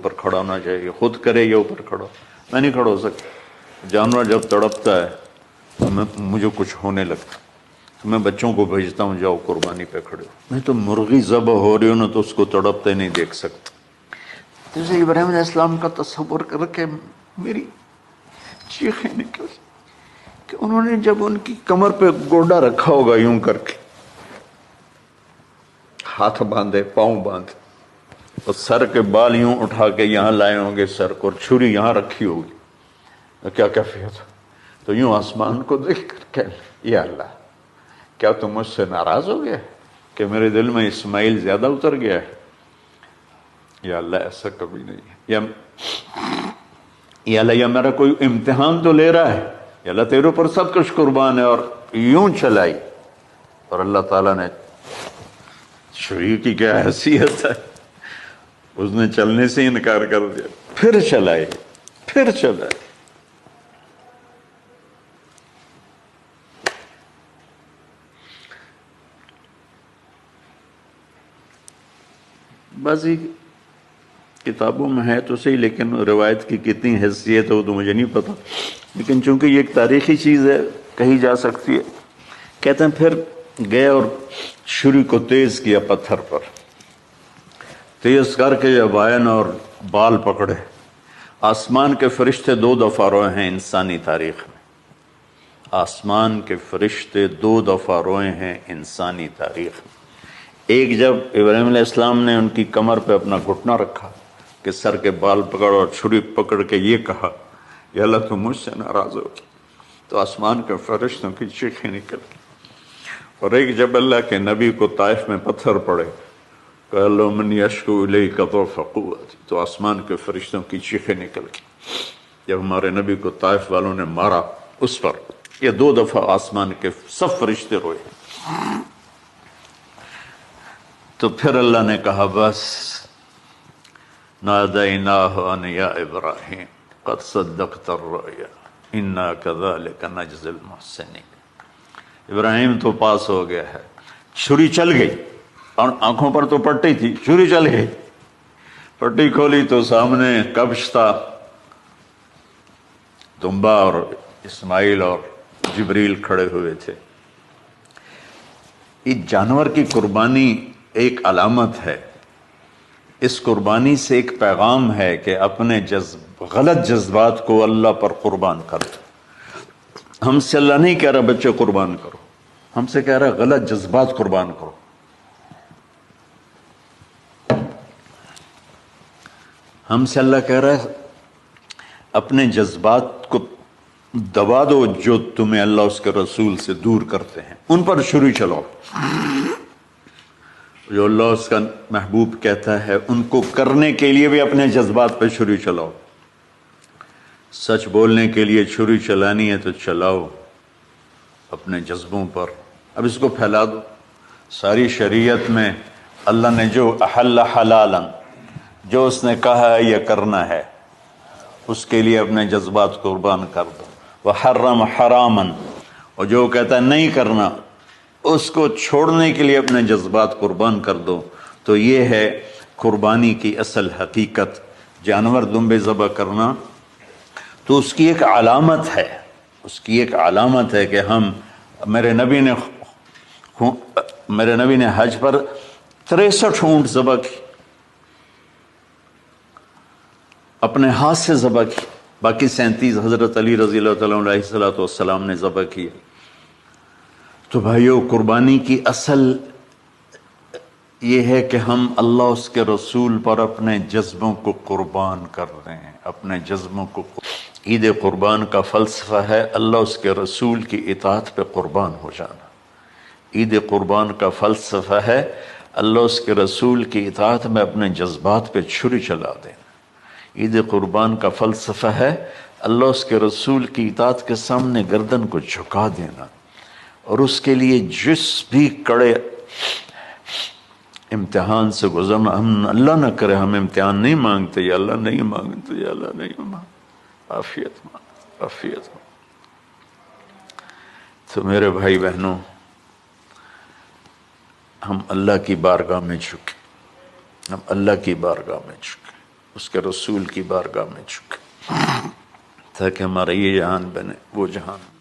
پر کھڑا ہونا چاہیے، خود کرے یا اوپر کھڑا. میں نہیں کھڑا ہو سکتا. جانور جب تڑپتا ہے تو مجھے کچھ ہونے لگتا تو میں بچوں کو بھیجتا ہوں جاؤ قربانی پہ کھڑے ہو. میں تو مرغی ذبح ہو رہی ہوں نا تو اس کو تڑپتے نہیں دیکھ سکتا. جیسے ابراہیم علیہ السلام کا تصور کر کے میری چیخیں نکل کہ انہوں نے جب ان کی کمر پہ گوڈا رکھا ہوگا یوں کر کے، ہاتھ باندھے پاؤں باندھے اور سر کے بال یوں اٹھا کے یہاں لائے ہوں گے سر کو، اور چھری یہاں رکھی ہوگی، کیا کیفیت ہو. تو یوں آسمان کو دیکھ کر کہ یا اللہ کیا تم مجھ سے ناراض ہو گیا کہ میرے دل میں اسماعیل زیادہ اتر گیا ہے؟ یا اللہ ایسا کبھی نہیں ہے. یا اللہ یا میرا کوئی امتحان تو لے رہا ہے، یا اللہ تیرے پر سب کچھ قربان ہے. اور یوں چلائی اور اللہ تعالیٰ نے چھری کی کیا حیثیت ہے، اس نے چلنے سے انکار کر دیا، پھر چلائے پھر چلائے. بعضی کتابوں میں ہے تو صحیح، لیکن روایت کی کتنی حیثیت ہے وہ تو مجھے نہیں پتا، لیکن چونکہ یہ ایک تاریخی چیز ہے کہی جا سکتی ہے. کہتے ہیں پھر گئے اور چھری کو تیز کیا پتھر پر، تیز کر کے جب آئن اور بال پکڑے. آسمان کے فرشتے 2 دفعہ روئے ہیں انسانی تاریخ میں. آسمان کے فرشتے 2 دفعہ روئے ہیں انسانی تاریخ میں. ایک جب ابراہیم علیہ السلام نے ان کی کمر پہ اپنا گھٹنا رکھا کہ سر کے بال پکڑ اور چھری پکڑ کے یہ کہا یا اللہ تم مجھ سے ناراض ہو، تو آسمان کے فرشتوں کی چیخیں نکل گئی. اور ایک جب اللہ کے نبی کو طائف میں پتھر پڑے کہ اللہ من یشکو الیک ضعف قوتی، تو آسمان کے فرشتوں کی چیخیں نکل گئی. جب ہمارے نبی کو طائف والوں نے مارا اس پر، یہ 2 دفعہ آسمان کے سب فرشتے روئے. تو پھر اللہ نے کہا بس نادیناہ ان یا ابراہیم قد صدقت الرؤیا انا کذلک نجزی المحسنین. ابراہیم تو پاس ہو گیا ہے. چھری چل گئی اور آنکھوں پر تو پٹی تھی، چھری چل گئی. پٹی کھولی تو سامنے کبش تھا، دمبا اور اسماعیل اور جبریل کھڑے ہوئے تھے. یہ جانور کی قربانی ایک علامت ہے. اس قربانی سے ایک پیغام ہے کہ اپنے غلط جذبات کو اللہ پر قربان کرو. ہم سے اللہ نہیں کہہ رہا بچے قربان کرو، ہم سے کہہ رہا غلط جذبات قربان کرو. ہم سے اللہ کہہ رہا ہے اپنے جذبات کو دبا دو جو تمہیں اللہ اس کے رسول سے دور کرتے ہیں، ان پر چھری چلاؤ. جو اللہ اس کا محبوب کہتا ہے ان کو کرنے کے لیے بھی اپنے جذبات پہ چھری چلاؤ. سچ بولنے کے لیے چھری چلانی ہے تو چلاؤ اپنے جذبوں پر. اب اس کو پھیلا دو. ساری شریعت میں اللہ نے جو احل حلالا، جو اس نے کہا ہے یہ کرنا ہے، اس کے لیے اپنے جذبات قربان کر دو. وحرم حراما، اور جو کہتا ہے نہیں کرنا اس کو چھوڑنے کے لیے اپنے جذبات قربان کر دو. تو یہ ہے قربانی کی اصل حقیقت. جانور دمبے ذبح کرنا تو اس کی ایک علامت ہے، اس کی ایک علامت ہے کہ ہم میرے نبی نے حج پر 63 اونٹ ذبح کی، اپنے ہاتھ سے ذبح کی. باقی 37 حضرت علی رضی اللہ تعالیٰ علیہ السلام نے ذبح کیے. تو بھائیو قربانی کی اصل یہ ہے کہ ہم اللہ اس کے رسول پر اپنے جذبوں کو قربان کر رہے ہیں، اپنے جذبوں کو. عید قربان کا فلسفہ ہے اللہ اس کے رسول کی اطاعت پہ قربان ہو جانا. عید قربان کا فلسفہ ہے اللہ اس کے رسول کی اطاعت میں اپنے جذبات پہ چھری چلا دینا. عید قربان کا فلسفہ ہے اللہ اس کے رسول کی اطاعت کے سامنے گردن کو جھکا دینا، اور اس کے لیے جس بھی کڑے امتحان سے گزرنا. ہم اللہ نہ کرے ہم امتحان نہیں مانگتے، یا اللہ نہیں مانگتے، یا اللہ نہیں مانگتے، عافیت مانگ عافیت مانگ. تو میرے بھائی بہنوں، ہم اللہ کی بارگاہ میں جھکے، ہم اللہ کی بارگاہ میں جھکے. اس کے رسول کی بارگاہ میں جھکے تاکہ ہمارا یہ جہان بنے وہ جہان بنے.